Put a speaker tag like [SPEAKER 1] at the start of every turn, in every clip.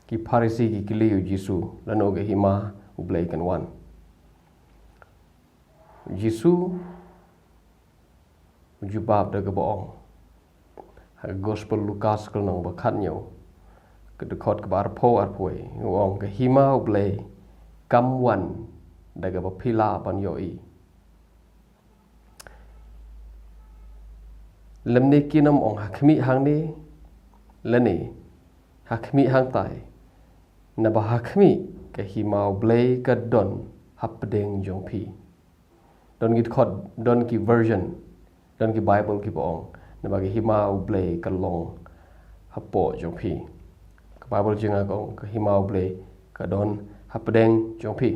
[SPEAKER 1] ki Pharisi ki kiliu Jisu lano ke hima ublay kan wan. Jisu jubab da boong. Ha Gospel Lukas kelnong bakat nyo ke dekot ke barpo arpoi uong ke hima ublay kam wan daga bapila pan yoi. Lemni kinam ong hakmi hang ni lani hakmi hang tai na ba hakmi ke hima ublay ke don hapdeng jong pi. Don ki khot don ki version don ki Bible ki boong na bagi hima ublay ke long hapo jong pi. Ke Bible jenga kong ke hima ublay ke don hapdeng jong pi.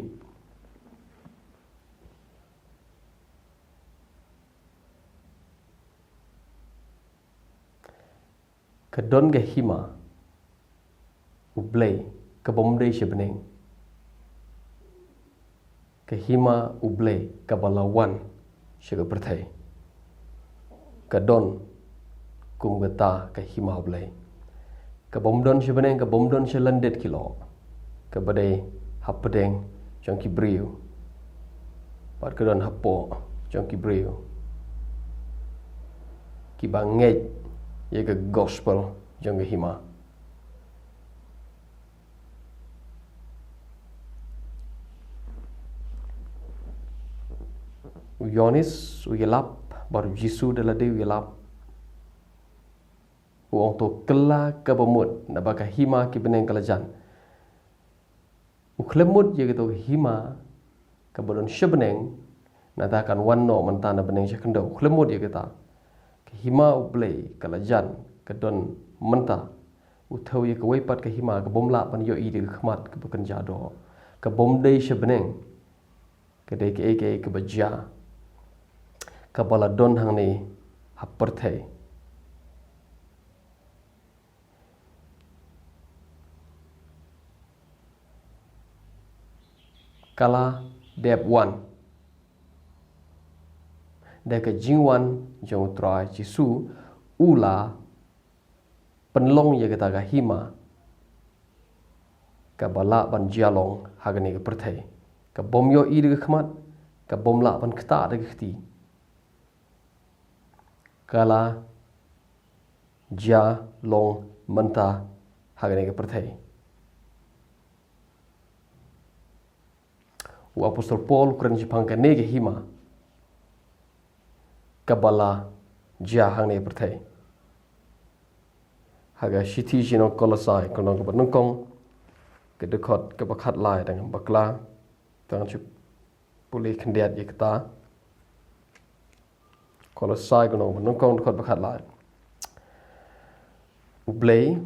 [SPEAKER 1] Ke don ke hima ublay ke bomdei sebeneng. Ke hima ublay ke balawan sega perthai. Ke don kum geta ke hima ublay. Ke bomdon sebeneng ke bomdon selandet kilo. Ke badai hapedeng jong ki briu. Pat ke don hapo jong ki briu. Ki banget ye ke gospel jong ke hima. Yonis uyelap baru Jisu dalade uyelap. Uong to kela ke bemut na baka hima ki beneng kelajan. Uklemut ye to hima ke bodon sebeneng na takan wanno mentana beneng sekendo. Uklemut ye kita ke hima ublay kelajan ke don menta. Uthau ye ke wepat ke hima ke bomla pan yo i de khmat ke bekerja do. Ke bomdei sebeneng ke de ke beja. Kapala don hang ni haperthai. Kala dep wan. Deka jingwan jong trai Jisu ula penlong ye kata ka hima. Ka bala ban jalong hagani ke perthai. Ka bom yo i de khmat ka bom la ban khta de khti. Kala ja long menta hagani ke perthai. U apostol Paul kuran jipang ke nege hima. Kabala ja hang ne perthai. Haga shiti jino kolosai konong ke nungkong ke dekot ke bakat lai dengan bakla tangan cup pulih kendiat ye kata. Kolosai konong nungkong dekot bakat lai. Ublay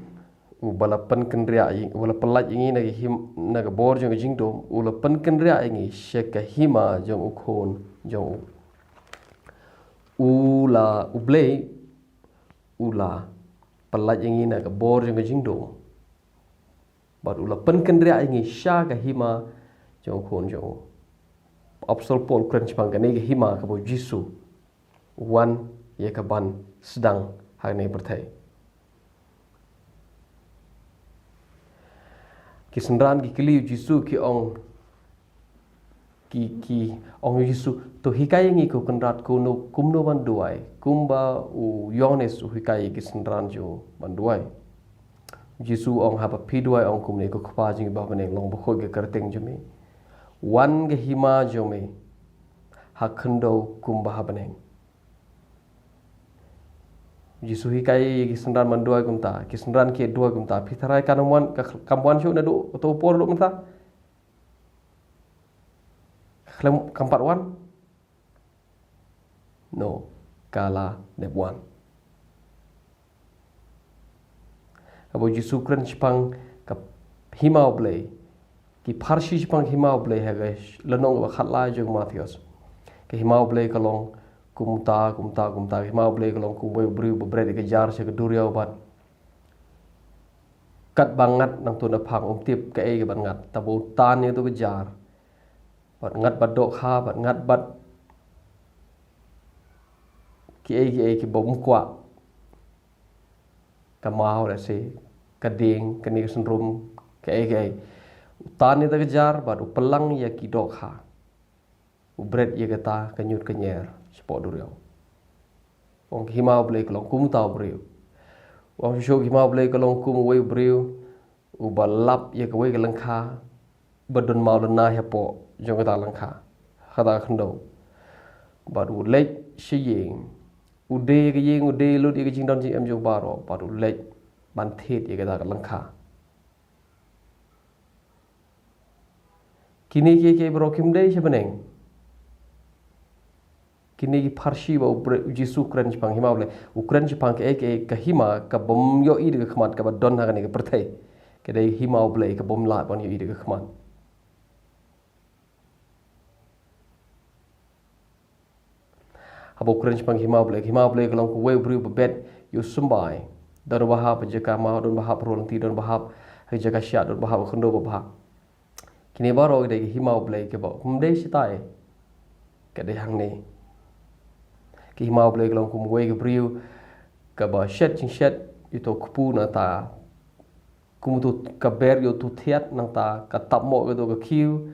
[SPEAKER 1] balapan kendria ing wala pelat ingi nagi him naga bor jong jingdom ula pan kendria ingi syeka hima jong ukon jong ula ublay ula pelat ingi naga bor jong jingdom bar ula pan kendria ingi syaka hima jong ukon jong apostol Paul kren chipang kane hima ka bo Jisu wan ye ka ban sedang hane perthai. Kisendran ki kiliu Jisu ki ong ki ong Jisu to hikai ngi ko kendrat ko no kumno banduai kumba u Yohanes u hikai kisendran jo banduai. Jisu ong haba piduai ong kumne ko khpa jing ba bane long bkhoi ke kerteng jome wan ge hima jome hakhndo kumba habaneng. Jisu hikai kisendran manduai kumta kisendran ki dua kumta pitharai kanamwan kamwan shu na do to por lo menta khlem kampat wan no kala debwan abo Jisu kren chipang ka himau blay ki pharsi chipang himau blay ha guys lanong ba khatla jong Matius ke himau blay kalong kumta himau blay kalong kumboy bru bebre ke jar se ke duriau bat kat bangat nang tu na phang tip ke e ke bangat tabu tan ni tu bejar bat ngat bat dok ha bat ngat bat ki ki bom kwa kamau la se kading kani senrum Ke utan ita kejar bad upelang ya kidok ha. Ubret ya kata kenyut kenyer sepok duriau. Wong himau blei kelong kum tau beriu. Wong syok himau blei kelong kum wei beriu. Ubalap ya kewei kelengka bedon mau lenah ya po jong kata lengka. Kata kendo. Bad ulek shiying. Ude ke yeng ude lut ya kejing don jing em jong baro bad ulek bantit ya kata lengka. Kini ke berokim dei sebeneng. Kini parsi ba Jisu Ukraine Jepang hima boleh Ukraine Jepang ke hima ka bom yo i de khmat ka don ha ne ke perthai ke dei hima boleh ka bom la bon yo i de khmat abo Ukraine Jepang hima boleh kelong ku we bru bet yo sumbai don bahap jeka ma don bahap rol ti don bahap jeka sya don bahap khondo bahap kini baro de hima boleh ke ba dei sitai ke dei hang ni ki himau boleh kelong kum wei ke beriu ke ba shet ching shet itu kupu na ta kum tu ka ber yo tu thiat nang ta ka tap mo ke tu ke kiu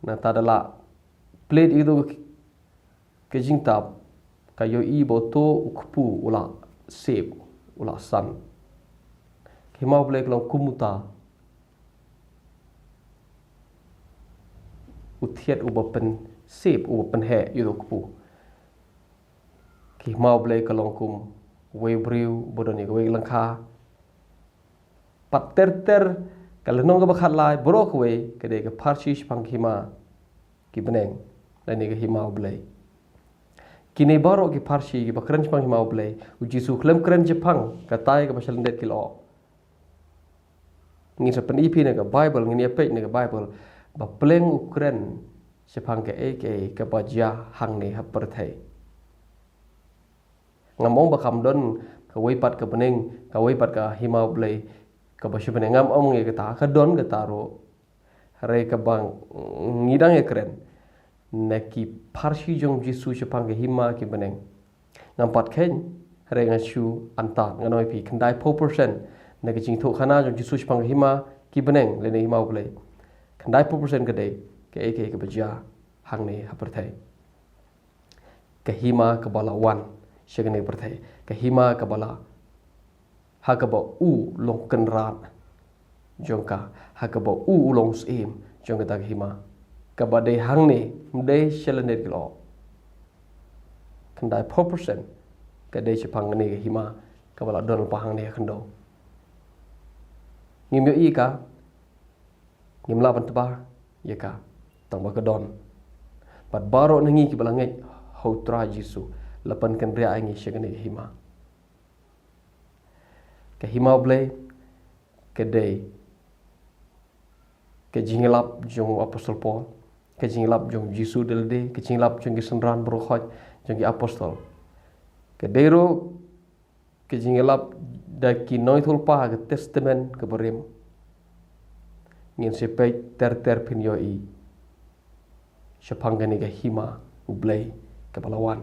[SPEAKER 1] na ta dala plate itu ke jing tap ka yo i bo to kupu ula sep ula san ki himau boleh kelong kum ta uthiat uba pen sep uba pen he itu kupu ki mau boleh kelong kum we briu bodon ni we langkha pat ter kalau nong ka bakhat lai brok we ke de ka parchi pang hima ki beneng dan ni ka hima boleh kini baro ki parchi ki bakran pang hima boleh uji su klem kren jepang ka tai ka basal ndet kilo ngi sa pen ipi ne ka bible ngi ne pe ne ka bible ba pleng Ukraine sepang ke ka baja hang ne ha perthai ngamong bakam don ka weipat ka peneng ka weipat ka himau blei ka basyu peneng ngam omong ye kata ka don ka taro re ka bang ngidang ye keren neki parsi jong Jisu sepang ke hima ki peneng ngampat ken re ngasu anta nganoi pi kendai 4% neki jing tho khana jong Jisu sepang ke hima ki peneng le ne himau blei kendai 4% ka dei ke baja hang ne haperthai ka hima ka balawan syagane perthai ka hima ka bala ha ka ba u long kenrat jongka ha ka ba u long sim jong ka hima ka ba de hang ne mde shelanet kilo kendai 4% ka de chapang ne ka hima ka bala don pa hang ne khando ngim yo i ka ngim la ban tba ye ka tang ba ka don pat baro nangi ki bala ngai ho tra Jisu lapan kan ria ingi syagane hima ke hima blei ke dei ke jinglap jong apostol Paul ke jinglap jong Jisu delde ke jinglap jong senran brokhot jong apostol ke dero ke jinglap da ki noithul pa ke testament ke berim ngin sepai ter pin yo i syapangane ke hima blei ke balawan